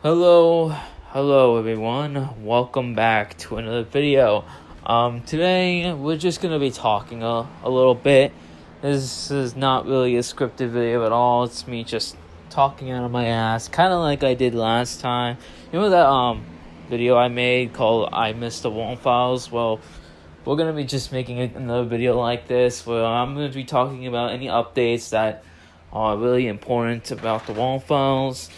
Hello everyone. Welcome back to another video. Today we're just gonna be talking a little bit. This is not really a scripted video at all. It's me just talking out of my ass, kind of like I did last time. You know that video I made called "I Missed the Walten Files"? Well, we're gonna be just making another video like this, where I'm gonna be talking about any updates that are really important about the Walten Files.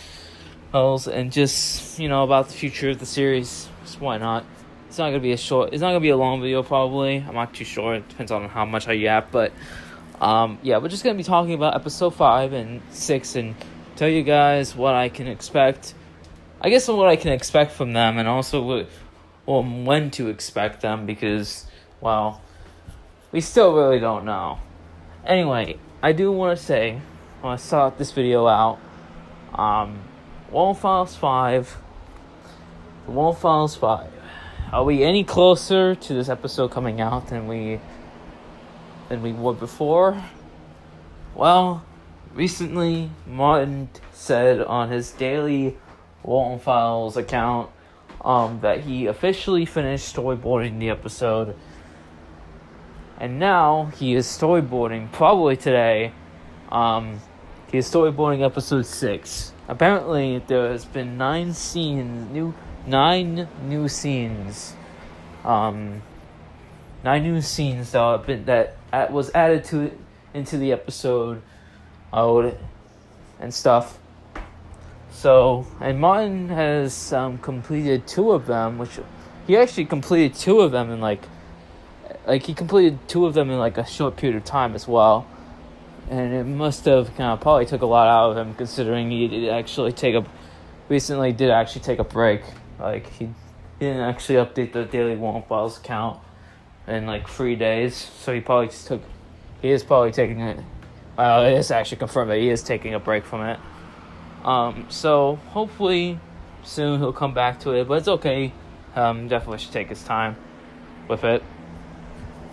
And just, about the future of the series. Just why not? It's not gonna be a long video probably. I'm not too sure. It depends on how much I yap, but we're just gonna be talking about episode 5 and 6 and tell you guys what I can expect. I guess what I can expect from them, and also when to expect them, because we still really don't know. Anyway, I do want to say, when I start this video out, Walten Files 5. The Walten Files 5. Are we any closer to this episode coming out than we were before? Well, recently Martin said on his daily Walten Files account that he officially finished storyboarding the episode. And now he is storyboarding, probably today, he is storyboarding episode 6. Apparently, there has been 9 new scenes. 9 new scenes that was added into the episode, and stuff. So, and Martin has completed 2 of them, which he actually completed 2 of them in he completed 2 of them in a short period of time as well. And it must have probably took a lot out of him, considering he did actually take a break. He didn't actually update the daily Walten Files account in 3 days, so he is probably taking it. It is actually confirmed that he is taking a break from it. So hopefully soon he'll come back to it, but it's okay. Definitely should take his time with it.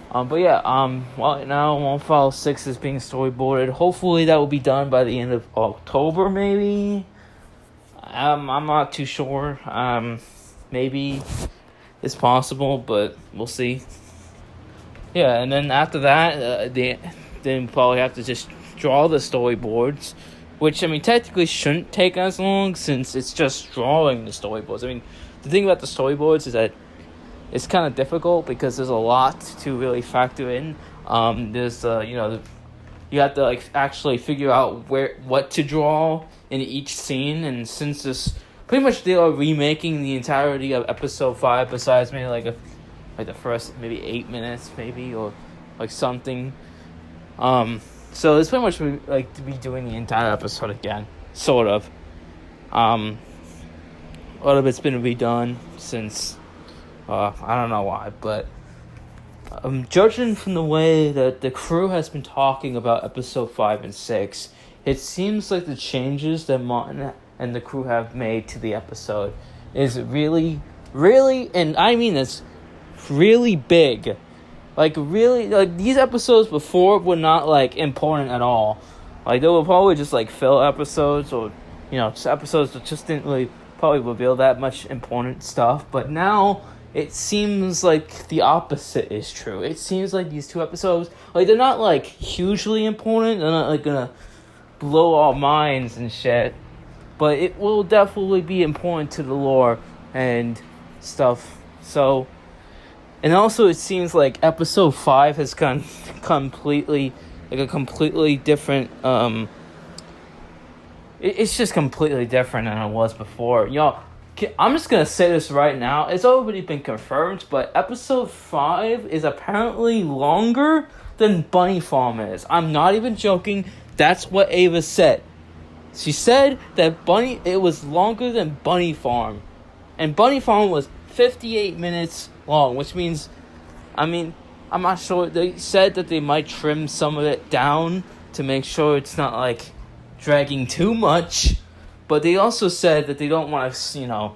Now Walten Files 6 is being storyboarded. Hopefully that will be done by the end of October, maybe. I'm not too sure. Maybe it's possible, but we'll see. Yeah, and then after that, then probably have to just draw the storyboards, which technically shouldn't take as long, since it's just drawing the storyboards. The thing about the storyboards is that it's kind of difficult because there's a lot to really factor in. There's you have to actually figure out what to draw in each scene, and since this pretty much they are remaking the entirety of episode 5, besides maybe the first maybe 8 minutes maybe, or something. So it's pretty much to be doing the entire episode again, sort of. A lot of it's been redone since. I don't know why, but judging from the way that the crew has been talking about episode 5 and 6, it seems like the changes that Martin and the crew have made to the episode is really, really, and I mean this, really big. These episodes before were not important at all. They were probably just fill episodes, or just episodes that just didn't really probably reveal that much important stuff. But now it seems like the opposite is true. It seems like these 2 episodes, they're not hugely important. They're not gonna blow our minds and shit, but it will definitely be important to the lore and stuff. So, and also it seems like episode 5 has gone completely a completely different. It's just completely different than it was before. I'm just going to say this right now. It's already been confirmed, but episode 5 is apparently longer than Bunny Farm is. I'm not even joking. That's what Ava said. She said that it was longer than Bunny Farm. And Bunny Farm was 58 minutes long, which means, I'm not sure. They said that they might trim some of it down to make sure it's not, dragging too much. But they also said that they don't want to,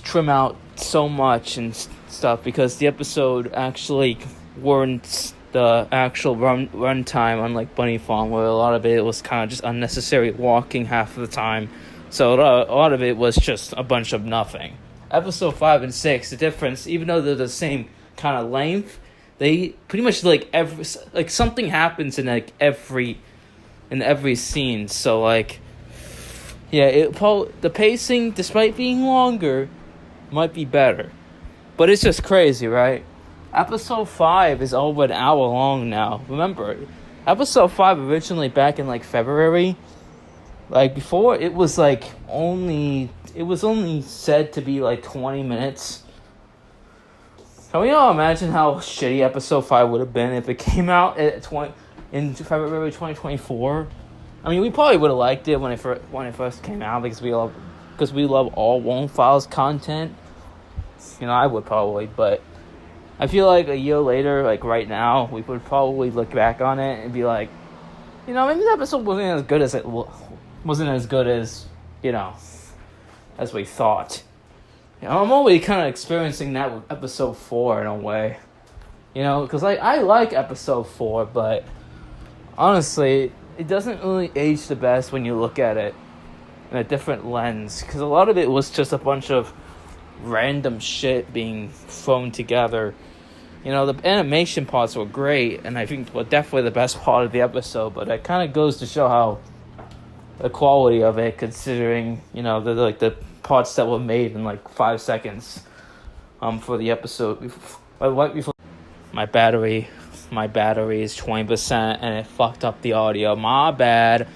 trim out so much and stuff, because the episode actually warrants the actual run time, unlike Bunny Farm, where a lot of it was kind of just unnecessary walking half of the time. So a lot of it was just a bunch of nothing. Episode 5 and 6, the difference, even though they're the same kind of length, they pretty much something happens in every scene. So the pacing, despite being longer, might be better. But it's just crazy, right? Episode 5 is over an hour long now. Remember, episode 5 originally back in February, before it was only said to be 20 minutes. Can we all imagine how shitty episode 5 would have been if it came out in February 2024? I mean, we probably would have liked it when it first came out because we love all Walten Files content. I would probably, but I feel like a year later, right now, we would probably look back on it and be like, maybe the episode wasn't as good as as we thought. I'm always kind of experiencing that with episode 4 in a way, because I like episode 4, but honestly, it doesn't really age the best when you look at it in a different lens, because a lot of it was just a bunch of random shit being thrown together. The animation parts were great, and I think were definitely the best part of the episode, but it kind of goes to show how the quality of it, considering, the parts that were made in 5 seconds for the episode. Right before my battery is 20% and it fucked up the audio. My bad.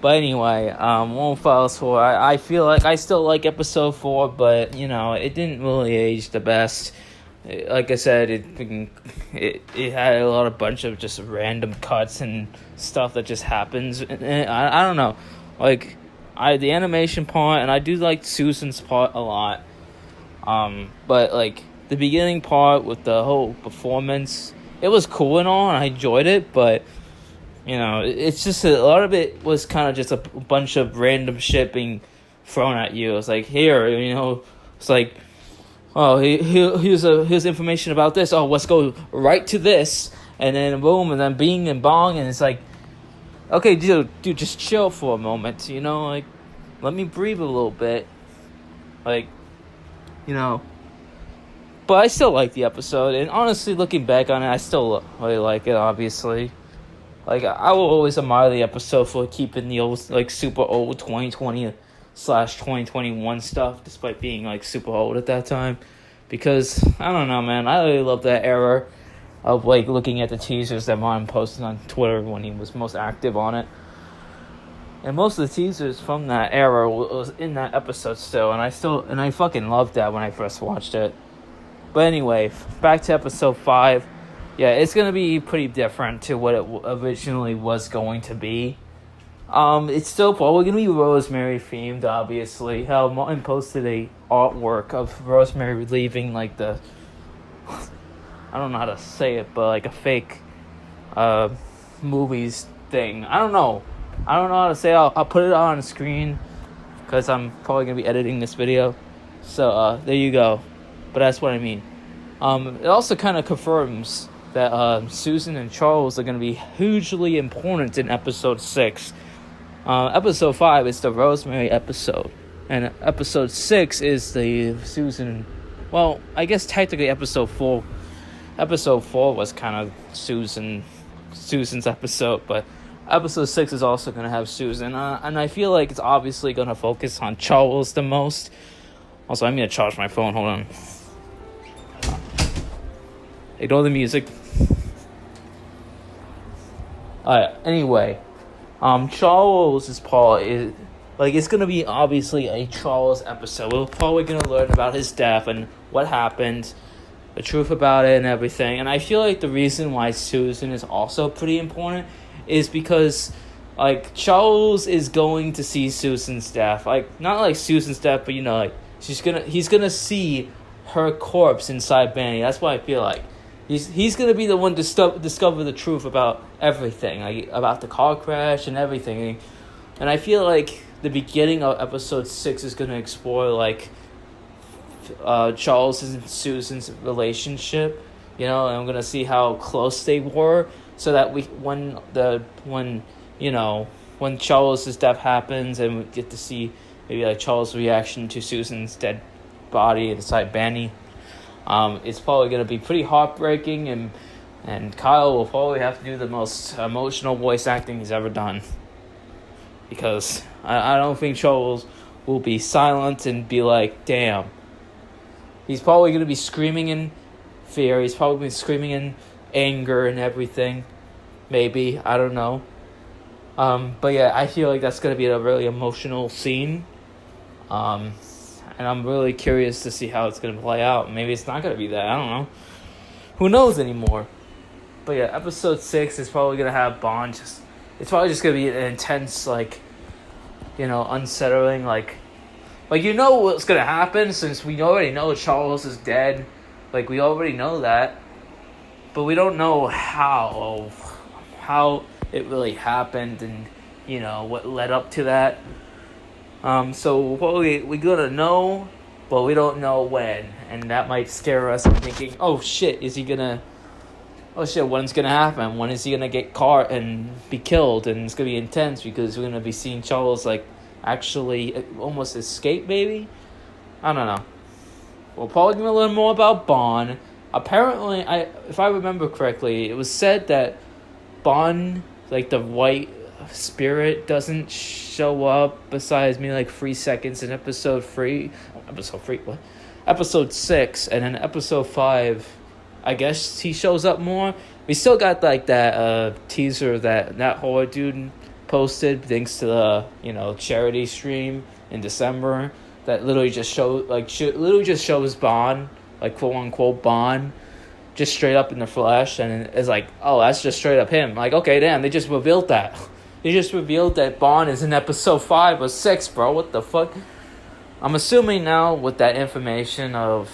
But anyway, Walten Files 4, I feel like I still like episode 4, but, it didn't really age the best. Like I said, it had a lot of bunch of just random cuts and stuff that just happens. And I don't know. The animation part, and I do like Susan's part a lot. But, the beginning part with the whole performance, it was cool and all, and I enjoyed it, but it's just a lot of it was kind of just a bunch of random shit being thrown at you. It's here, it's oh, here's information about this. Oh, let's go right to this, and then boom, and then bing and bong, and it's okay, dude, just chill for a moment, let me breathe a little bit, But I still like the episode, and honestly, looking back on it, I still really like it, obviously. I will always admire the episode for keeping the old, super old 2020/2021 stuff, despite being, super old at that time. Because, I don't know, man, I really love that era of, looking at the teasers that Martin posted on Twitter when he was most active on it. And most of the teasers from that era was in that episode still, and I fucking loved that when I first watched it. But anyway, back to episode 5. Yeah, it's going to be pretty different to what it originally was going to be. It's still probably going to be Rosemary themed, obviously. Hell, Martin posted a artwork of Rosemary leaving, the... I don't know how to say it, but, a fake movies thing. I don't know how to say it. I'll put it on the screen, because I'm probably going to be editing this video. So, there you go. But that's what I mean. It also kind of confirms that Susan and Charles are going to be hugely important in episode 6. Episode 5 is the Rosemary episode, and episode 6 is the Susan. Well, I guess technically episode 4. Episode 4 was kind of Susan's episode, but episode 6 is also going to have Susan, and I feel like it's obviously going to focus on Charles the most. Also, I'm going to charge my phone. Hold on. Ignore the music. Alright, anyway. Charles' part is... it's going to be obviously a Charles episode. We're probably going to learn about his death and what happened, the truth about it and everything. And I feel like the reason why Susan is also pretty important is because, Charles is going to see Susan's death. Not Susan's death, but, he's going to see her corpse inside Benny. That's what I feel like. He's going to be the one to discover the truth about everything, about the car crash and everything. And I feel like the beginning of episode 6 is going to explore, Charles and Susan's relationship. and I'm gonna see how close they were, so that when Charles' death happens, and we get to see maybe like Charles' reaction to Susan's dead body inside Benny. It's probably gonna be pretty heartbreaking, and Kyle will probably have to do the most emotional voice acting he's ever done, because I don't think Charles will be silent and be like, damn. He's probably going to be screaming in fear. He's probably screaming in anger and everything. Maybe. I don't know. But yeah, I feel like that's going to be a really emotional scene. And I'm really curious to see how it's going to play out. Maybe it's not going to be that. I don't know. Who knows anymore? But yeah, episode 6 is probably going to have Bond. It's probably just going to be an intense, unsettling, what's going to happen, since we already know Charles is dead. We already know that. But we don't know how it really happened, and, what led up to that. So we're going to know, but we don't know when. And that might scare us, thinking, oh shit, when's going to happen? When is he going to get caught and be killed? And it's going to be intense, because we're going to be seeing Charles, actually almost escape, maybe? I don't know. We're probably going to learn more about Bond. Apparently, if I remember correctly, it was said that Bond, the white spirit, doesn't show up besides maybe 3 seconds in episode 6, and then episode 5, I guess he shows up more. We still got that teaser that horror dude posted, thanks to the charity stream in December, that literally just shows Bond, quote unquote Bond, just straight up in the flesh, and it's oh, that's just straight up him. Okay, damn, they just revealed that. They just revealed that Bond is in episode 5 or 6, bro. What the fuck? I'm assuming now, with that information of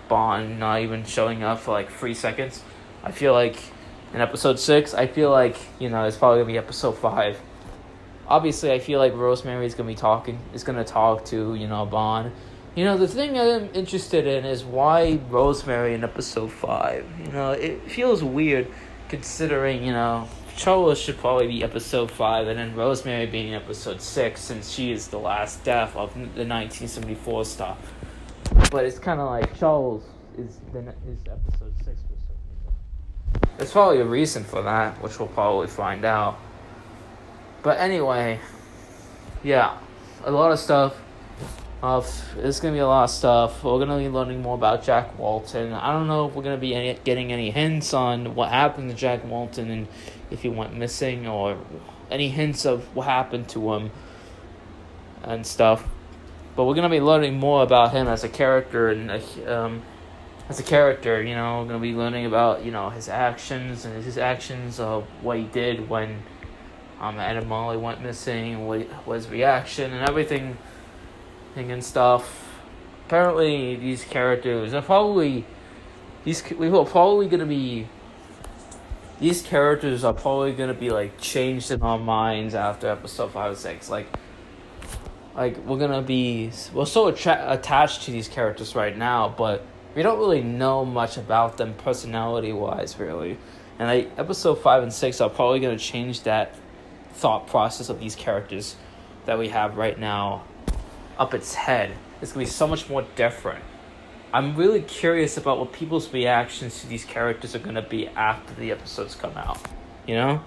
Bond not even showing up for 3 seconds, I feel like in episode 6, it's probably gonna be episode 5. Obviously, I feel like Rosemary is gonna talk to Bond. The thing I'm interested in is why Rosemary in episode 5. It feels weird, considering Charles should probably be episode 5, and then Rosemary being episode 6, since she is the last death of the 1974 stuff. But it's kind of like Charles is episode 6 for some reason. There's probably a reason for that, which we'll probably find out. But anyway, yeah, a lot of stuff. There's going to be a lot of stuff. We're going to be learning more about Jack Walten. I don't know if we're going to be getting any hints on what happened to Jack Walten, and if he went missing, or any hints of what happened to him and stuff. But we're going to be learning more about him as a character, and we're going to be learning about, his actions, of what he did when Ed and Molly went missing, what was his reaction, and everything and stuff. Apparently, these characters are probably These characters are probably gonna be changed in our minds after episode 5 and 6. We're so attached to these characters right now, but we don't really know much about them personality wise, really. And episode 5 and 6 are probably gonna change that thought process of these characters that we have right now up its head. It's gonna be so much more different. I'm really curious about what people's reactions to these characters are gonna be after the episodes come out. I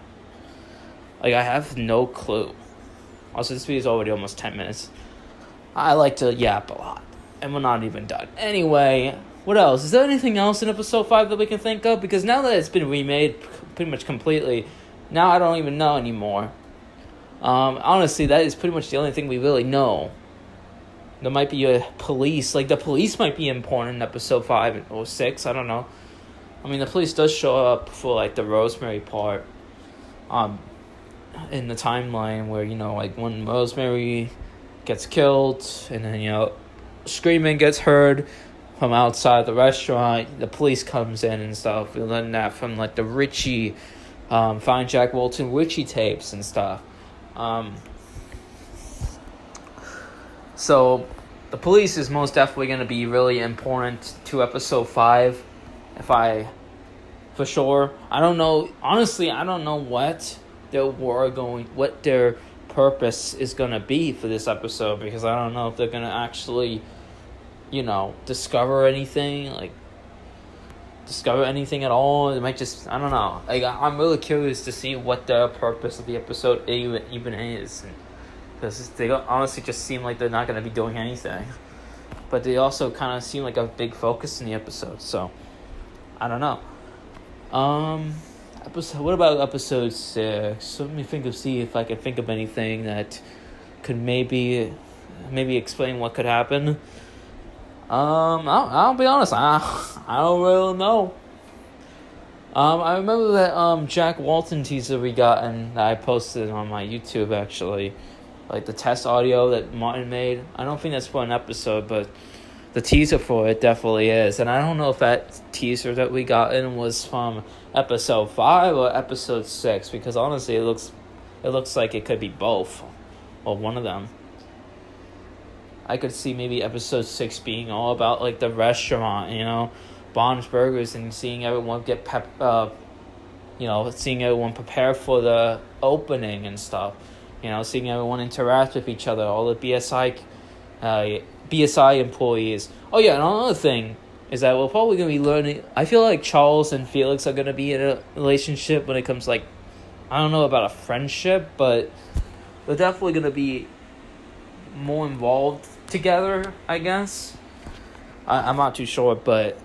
have no clue. Also, this video is already almost 10 minutes. I like to yap a lot, and we're not even done. Anyway, what else? Is there anything else in episode 5 that we can think of? Because now that it's been remade pretty much completely, now I don't even know anymore. Honestly, that is pretty much the only thing we really know. There might be a police. The police might be important in episode 5 or 6. I don't know. I mean, the police does show up for, the Rosemary part. In the timeline where, when Rosemary gets killed, and then, screaming gets heard from outside the restaurant, the police comes in and stuff. We learn that from, the Richie, Find Jack Walten Richie tapes and stuff. So, the police is most definitely going to be really important to episode 5. If I for sure. I don't know. Honestly, I don't know what their purpose is gonna be for this episode, because I don't know if they're gonna actually, discover anything at all. It might just, I don't know. I'm really curious to see what the purpose of the episode even is, because they honestly just seem like they're not gonna be doing anything. But they also kind of seem like a big focus in the episode, so I don't know. What about episode 6? Let me see if I can think of anything that could maybe explain what could happen. I'll be honest, I don't really know. I remember that Jack Walten teaser we got, and that I posted on my YouTube, actually. Like the test audio that Martin made. I don't think that's for an episode, but the teaser for it definitely is. And I don't know if that teaser that we got in was from episode 5 or episode 6, because honestly it looks like it could be both, or one of them. I could see maybe episode 6 being all about like the restaurant, Bond's Burgers, and seeing everyone seeing everyone prepare for the opening and stuff. Seeing everyone interact with each other, all the BSI employees. Oh yeah, and another thing is that we're probably going to be learning. I feel like Charles and Felix are going to be in a relationship when it comes I don't know about a friendship, but they're definitely going to be more involved together, I guess. I'm not too sure, but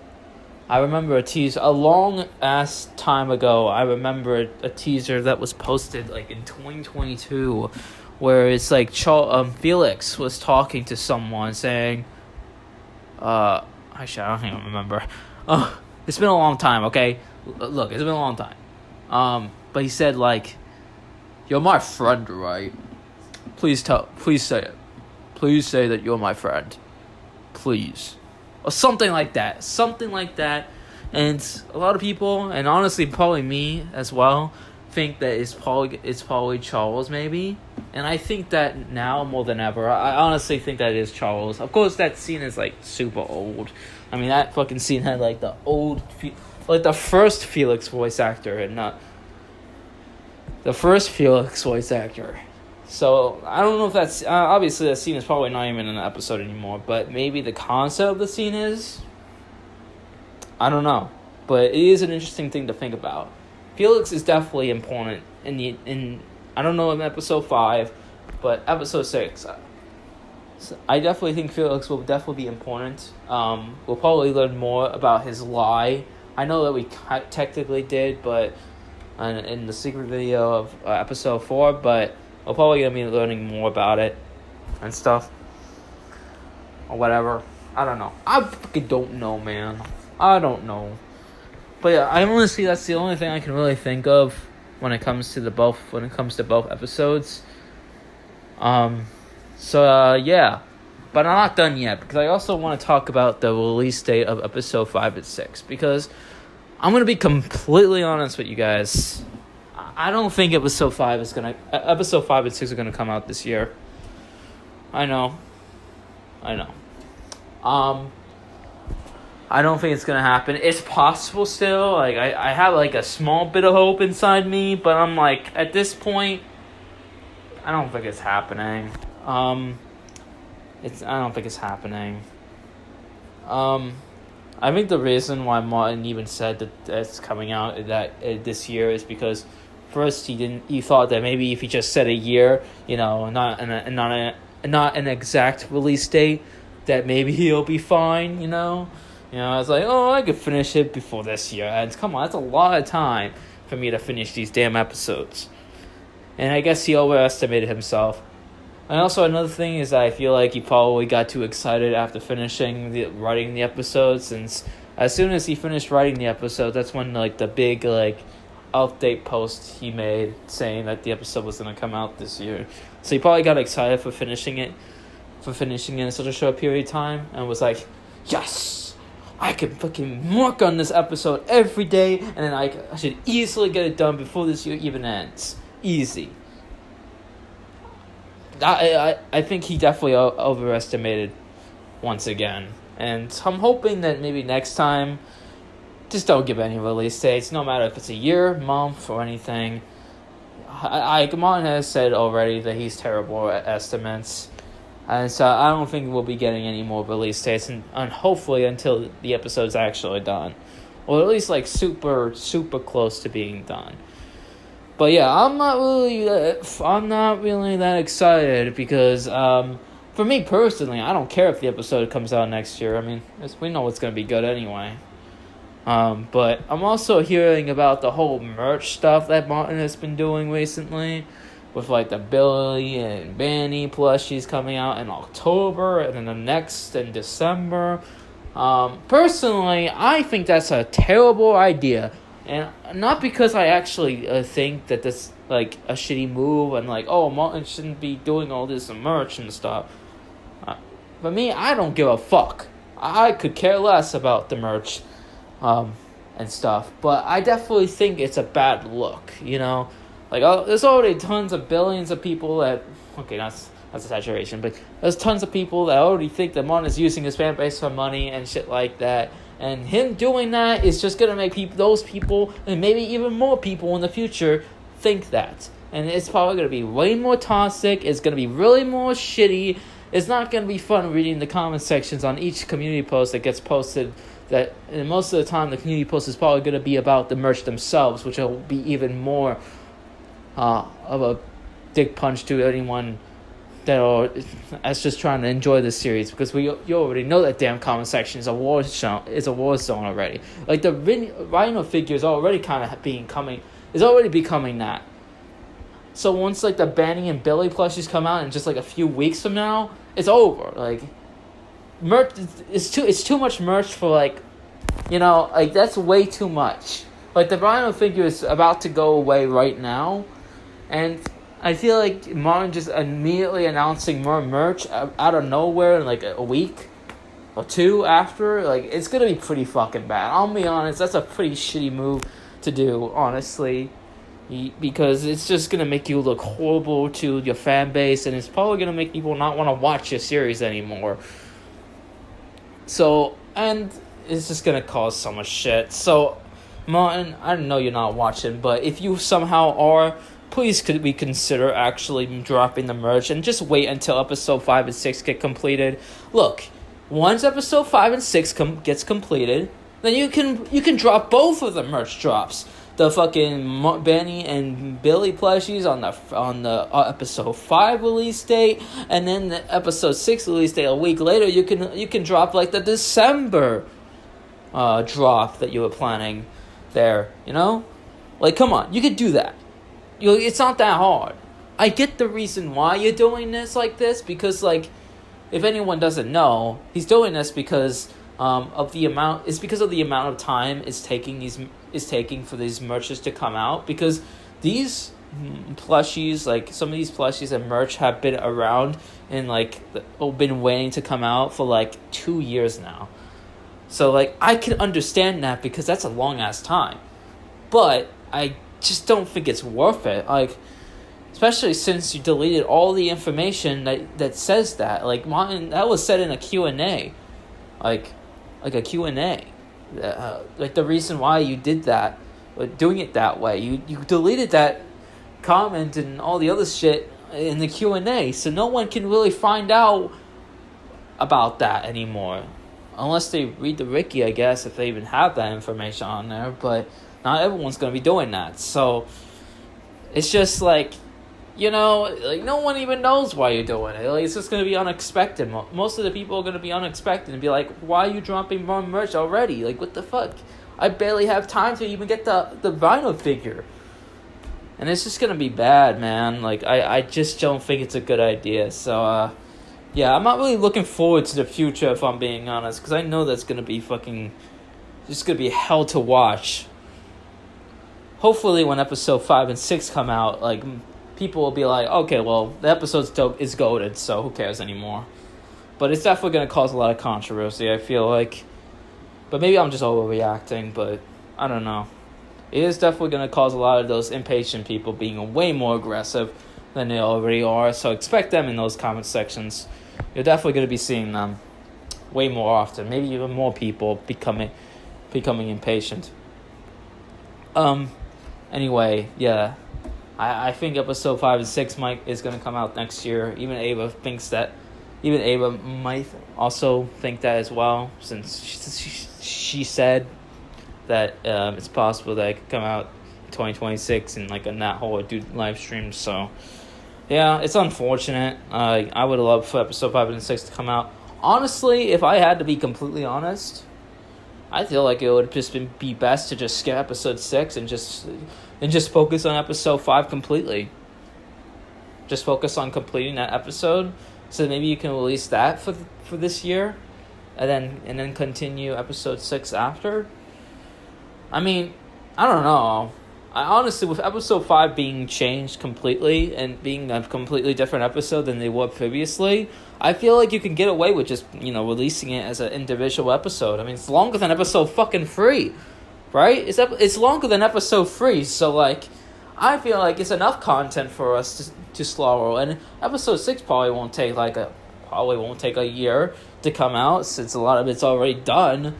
I remember a teaser a long ass time ago. I remember a teaser that was posted in 2022, where it's Felix was talking to someone saying, actually I don't even remember. It's been a long time. Okay, look, it's been a long time. But he said "You're my friend, right? Please say it. Please say that you're my friend, please." Or something like that. And a lot of people, and honestly probably me as well, think that it's probably Charles, maybe. And I think that now more than ever. I honestly think that it is Charles. Of course, that scene is super old. I mean, that fucking scene had the old, the first Felix voice actor, and not the first Felix voice actor. So, I don't know if that's... obviously, that scene is probably not even in the episode anymore, but maybe the concept of the scene is? I don't know. But it is an interesting thing to think about. Felix is definitely important in I don't know, in episode 5, but episode 6. So I definitely think Felix will definitely be important. We'll probably learn more about his lie. I know that we technically did, but in the secret video of episode 4, but... we're probably going to be learning more about it and stuff. Or whatever. I don't know. I fucking don't know, man. I don't know. But yeah, I honestly, that's the only thing I can really think of when it comes to both episodes. Yeah. But I'm not done yet, because I also want to talk about the release date of episode 5 and 6. Because I'm going to be completely honest with you guys. I don't think episode 5 and 6 are gonna come out this year. I know. I don't think it's gonna happen. It's possible still. I have a small bit of hope inside me, but I'm at this point, I don't think it's happening. I don't think it's happening. I think the reason why Martin even said that it's coming out this year is because first he thought that maybe if he just said a year, not an exact release date, that maybe he'll be fine, I was I could finish it before this year ends. Come on, that's a lot of time for me to finish these damn episodes. And I guess he overestimated himself. And also another thing is that I feel like he probably got too excited after writing the episodes, since as soon as he finished writing the episode, that's when the big update post he made saying that the episode was going to come out this year. So he probably got excited for finishing it in such a short period of time, and was yes, I can fucking work on this episode every day, and then I should easily get it done before this year even ends. Easy. I think he definitely overestimated once again, and I'm hoping that maybe next time just don't give any release dates, no matter if it's a year, month, or anything. Martin has said already that he's terrible at estimates. And so I don't think we'll be getting any more release dates, and hopefully until the episode's actually done. Or at least, like, super, super close to being done. But yeah, I'm not really that excited because, for me personally, I don't care if the episode comes out next year. I mean, we know it's going to be good anyway. But I'm also hearing about the whole merch stuff that Martin has been doing recently, with like the Billy and Banny plushies coming out in October, and then the next in December. Personally, I think that's a terrible idea. And not because I actually think that this like a shitty move and like, oh, Martin shouldn't be doing all this merch and stuff. For me, I don't give a fuck. I could care less about the merch and stuff. But I definitely think it's a bad look, you know? Like, there's already tons of billions of people that... Okay, that's a saturation, but there's tons of people that already think that Martin is using his fan base for money and shit like that. And him doing that is just going to make those people, and maybe even more people in the future, think that. And it's probably going to be way more toxic. It's going to be really more shitty. It's not going to be fun reading the comment sections on each community post that gets posted. And most of the time, the community post is probably going to be about the merch themselves, which will be even more of a dick punch to anyone that's just trying to enjoy this series, because you already know that damn comment section is a war zone already. Like the Rhino figure is already kind of becoming that. So once like the Banny and Billy plushies come out in just like a few weeks from now, it's over. Like merch, it's too much merch for like, you know, like that's way too much. Like the Rhino figure is about to go away right now, and I feel like Martin just immediately announcing more merch out of nowhere in like a week or two after, like, it's going to be pretty fucking bad. I'll be honest, that's a pretty shitty move to do, honestly, because it's just going to make you look horrible to your fan base, and it's probably going to make people not want to watch your series anymore. So, and it's just going to cause so much shit. So, Martin, I know you're not watching, but if you somehow are, please could we consider actually dropping the merch and just wait until episode 5 and 6 get completed. Look, once episode 5 and 6 gets completed, then you can drop both of the merch drops. The fucking Benny and Billy plushies on the episode 5 release date, and then the episode 6 release date a week later. You can drop like the December drop that you were planning there. You know, like, come on, you could do that. It's not that hard. I get the reason why you're doing this like this, because, like, if anyone doesn't know, he's doing this because of the amount. It's because of the amount of time it's taking for these merches to come out. Because these plushies, like some of these plushies and merch, have been around and been waiting to come out for like 2 years now. So like I can understand that, because that's a long ass time, but I just don't think it's worth it. Like, especially since you deleted all the information that says that. Like, Martin, that was said in a Q&A. Like a Q&A. Like, the reason why you did that, doing it that way, you deleted that comment and all the other shit in the Q&A, so no one can really find out about that anymore. Unless they read the Wiki, I guess, if they even have that information on there, but not everyone's going to be doing that. So it's just like, you know, like no one even knows why you're doing it. Like, it's just going to be unexpected. Most of the people are going to be unexpected and be like, why are you dropping more merch already? Like, what the fuck? I barely have time to even get the vinyl figure. And it's just going to be bad, man. Like, I just don't think it's a good idea. So, yeah, I'm not really looking forward to the future, if I'm being honest, because I know that's going to be just going to be hell to watch. Hopefully when episode 5 and 6 come out, like, people will be like, okay, well, the episode's dope is goated, so who cares anymore? But it's definitely going to cause a lot of controversy, I feel like. But maybe I'm just overreacting, but I don't know. It is definitely going to cause a lot of those impatient people being way more aggressive than they already are, so expect them in those comment sections. You're definitely going to be seeing them way more often. Maybe even more people becoming becoming impatient. Anyway, yeah. I think episode 5 and 6 is going to come out next year. Even Ava might also think that as well, since she said that it's possible that it could come out in 2026 in like a Nat Hole Dude live stream. So yeah, it's unfortunate. I would love for episode 5 and 6 to come out. Honestly, if I had to be completely honest, I feel like it would just be best to just skip episode 6 and just focus on episode 5 completely. Just focus on completing that episode, so maybe you can release that for this year, and then continue episode 6 after. I mean, I don't know. I honestly, with episode 5 being changed completely and being a completely different episode than they were previously, I feel like you can get away with just, releasing it as an individual episode. I mean, it's longer than episode fucking 3, right? It's longer than episode 3, so, like, I feel like it's enough content for us to swallow. And episode 6 probably won't take a year to come out, since a lot of it's already done.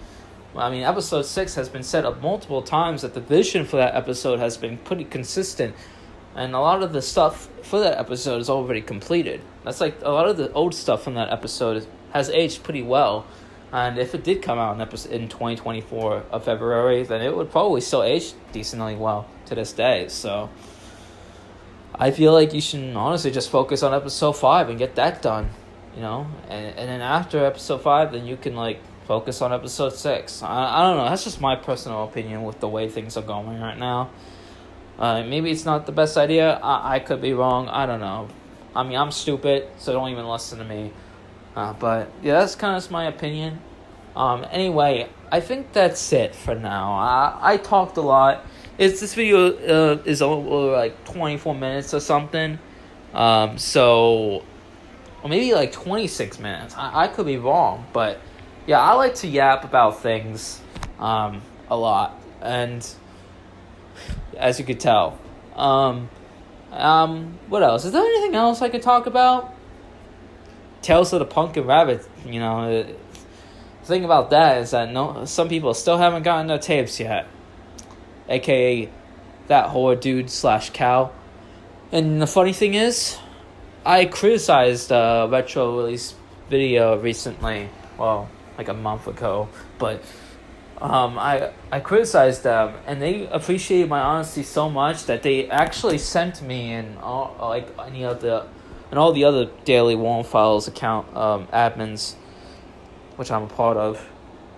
I mean, episode 6 has been set up multiple times that the vision for that episode has been pretty consistent. And a lot of the stuff for that episode is already completed. That's like a lot of the old stuff from that episode has aged pretty well. And if it did come out in 2024 of February, then it would probably still age decently well to this day. So I feel like you should honestly just focus on episode 5 and get that done, And then after episode 5, then you can, like, focus on episode 6. I don't know. That's just my personal opinion with the way things are going right now. Maybe it's not the best idea. I could be wrong. I don't know. I mean, I'm stupid, so don't even listen to me. But yeah, that's kind of my opinion. Anyway, I think that's it for now. I talked a lot. This video is over like 24 minutes or something. Or maybe like 26 minutes. I could be wrong, but yeah, I like to yap about things a lot, and as you could tell. What else? Is there anything else I could talk about? Tales of the Pumpkin Rabbit, the thing about that is that some people still haven't gotten their tapes yet, aka that horror dude / cow. And the funny thing is, I criticized a retro release video recently, well, like a month ago, but I criticized them, and they appreciated my honesty so much that they actually sent me and all the other Daily Warm Files account admins, which I'm a part of,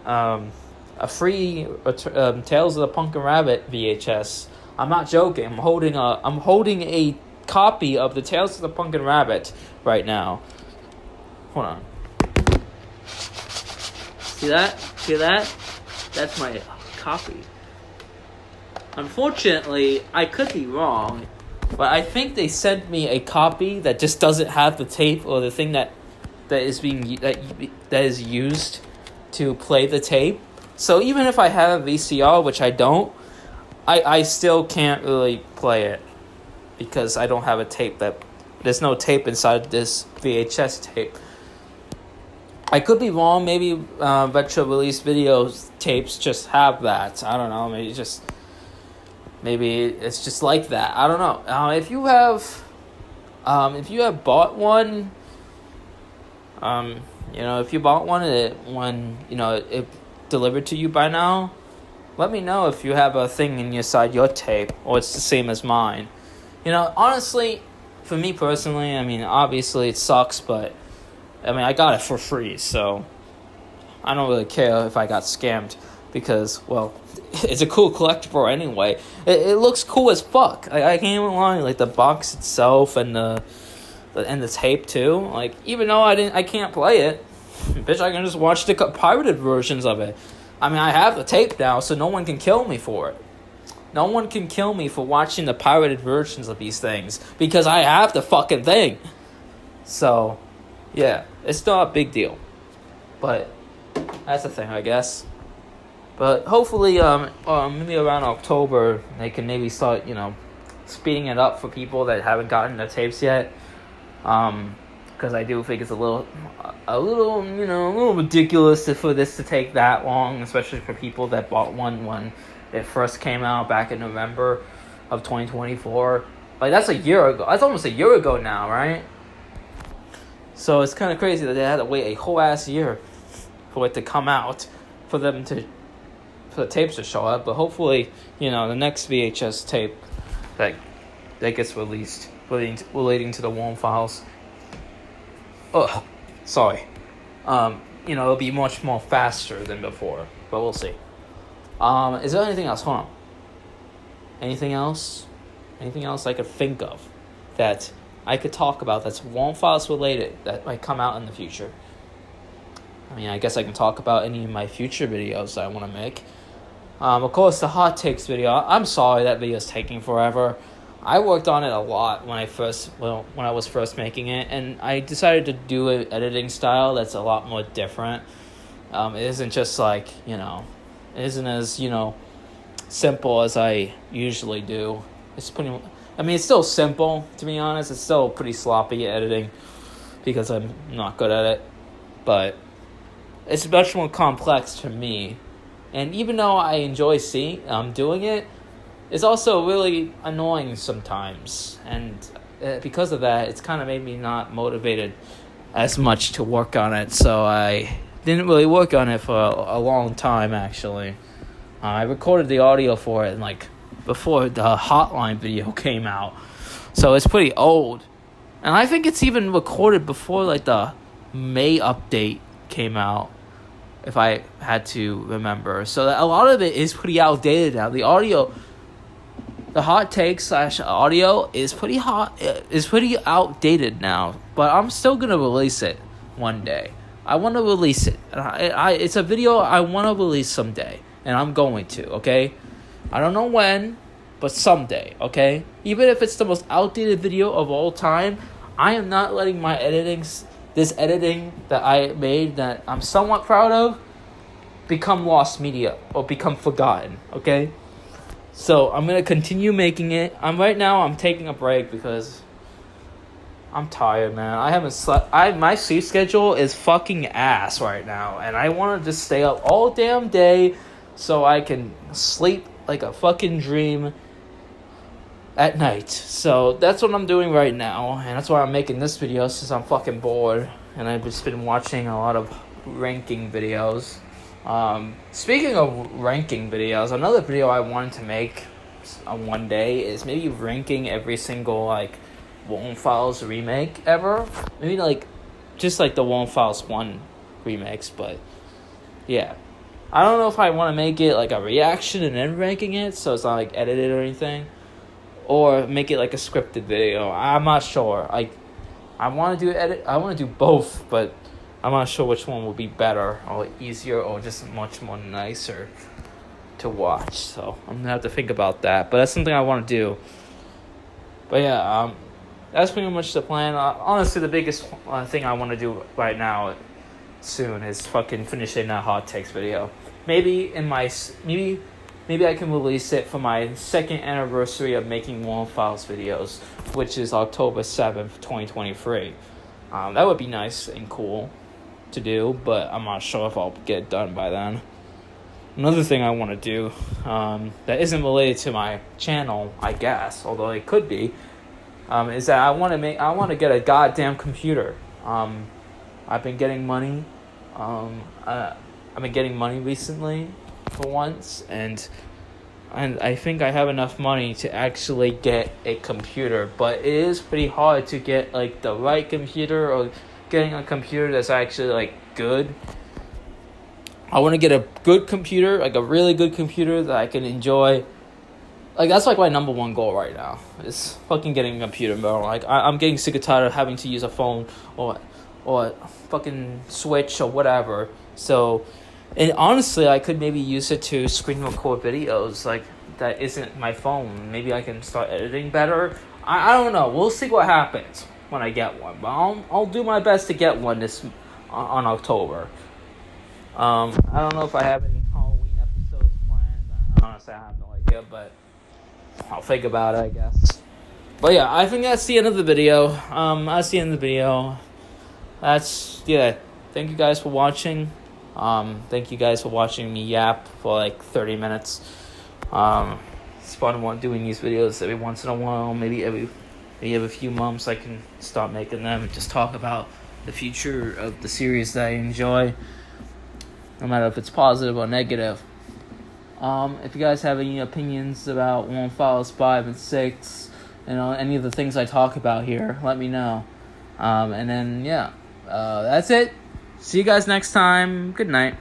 a free Tales of the Pumpkin Rabbit VHS. I'm not joking. I'm holding a copy of the Tales of the Pumpkin Rabbit right now. Hold on. See that? That's my copy. Unfortunately, I could be wrong, but I think they sent me a copy that just doesn't have the tape or the thing that is used to play the tape. So even if I have a VCR, which I don't, I still can't really play it because I don't have a tape there's no tape inside this VHS tape. I could be wrong. Maybe retro release videos tapes just have that. I don't know. Maybe it's just like that. I don't know. If you have bought one, if you bought one it delivered to you by now, let me know if you have a thing inside your tape or it's the same as mine. Honestly, for me personally, I mean, obviously it sucks, but I mean, I got it for free, so I don't really care if I got scammed because, well, it's a cool collectible anyway. It looks cool as fuck. I can't even lie. Like the box itself and the tape too. Like even though I can't play it, bitch, I can just watch the pirated versions of it. I mean, I have the tape now, so no one can kill me for it. No one can kill me for watching the pirated versions of these things because I have the fucking thing. So, yeah, it's not a big deal. But that's the thing, I guess. But hopefully, maybe around October, they can maybe start, speeding it up for people that haven't gotten their tapes yet. because I do think it's a little ridiculous for this to take that long, especially for people that bought one when it first came out back in November of 2024. Like, that's a year ago. That's almost a year ago now, right? So it's kind of crazy that they had to wait a whole ass year for it to come out, for the tapes to show up. But hopefully, the next VHS tape that gets released relating to the Walten files. Oh, sorry. It'll be much more faster than before, but we'll see. Is there anything else? Hold on. Anything else? Anything else I could think of that I could talk about that's Walten files related that might come out in the future? I mean, I guess I can talk about any of my future videos that I want to make. Of course, the hot takes video. I'm sorry that video is taking forever. I worked on it a lot when I was first making it, and I decided to do an editing style that's a lot more different. It isn't just like, it isn't as, simple as I usually do. It's still simple, to be honest. It's still pretty sloppy editing because I'm not good at it, but it's much more complex to me. And even though I enjoy doing it, it's also really annoying sometimes. And because of that, it's kind of made me not motivated as much to work on it. So I didn't really work on it for a long time, actually. I recorded the audio for it before the Hotline video came out. So it's pretty old. And I think it's even recorded before the May update came out, if I had to remember. So a lot of it is pretty outdated now. The audio, the hot take / audio is pretty outdated now. But I'm still gonna release it one day. I want to release it. It's a video I want to release someday, and I'm going to. Okay, I don't know when, but someday. Okay, even if it's the most outdated video of all time, I am not letting my this editing that I made that I'm somewhat proud of become lost media or become forgotten, okay? So I'm going to continue making it. I'm taking a break because I'm tired, man. I haven't slept. My sleep schedule is fucking ass right now, and I want to just stay up all damn day so I can sleep like a fucking dream at night. So that's what I'm doing right now, and that's why I'm making this video, since I'm fucking bored and I've just been watching a lot of ranking videos. Speaking of ranking videos, another video I wanted to make one day is maybe ranking every single Walten Files remake ever. Maybe just the Walten Files 1 remakes, but yeah. I don't know if I want to make it a reaction and then ranking it, so it's not edited or anything, or make it a scripted video. I'm not sure. I want to do both, but I'm not sure which one will be better or easier or just much more nicer to watch. So I'm gonna have to think about that. But that's something I want to do. But yeah, that's pretty much the plan. Honestly, the biggest thing I want to do right now soon is fucking finishing that hot takes video. Maybe I can release it for my second anniversary of making Walten Files videos, which is October 7th, 2023. That would be nice and cool to do, but I'm not sure if I'll get it done by then. Another thing I want to do that isn't related to my channel, I guess, although it could be, is that I want to get a goddamn computer. I've been getting money. I've been getting money recently for once, and I think I have enough money to actually get a computer, but it is pretty hard to get the right computer, or getting a computer that's actually good. I want to get a good computer, a really good computer that I can enjoy. That's my number one goal right now, is fucking getting a computer, bro. I'm getting sick and tired of having to use a phone or fucking Switch or whatever. So, and honestly, I could maybe use it to screen record videos that isn't my phone. Maybe I can start editing better. I don't know. We'll see what happens when I get one. But I'll do my best to get one on October. I don't know if I have any Halloween episodes planned. Honestly, I have no idea, but I'll think about it, I guess. But yeah, I think that's the end of the video. That's the end of the video. Thank you guys for watching. Thank you guys for watching me yap for like 30 minutes. It's fun doing these videos every once in a while. Maybe every few months I can start making them and just talk about the future of the series that I enjoy, no matter if it's positive or negative. If you guys have any opinions about One Files 5 and 6, any of the things I talk about here, let me know. And then, that's it. See you guys next time. Good night.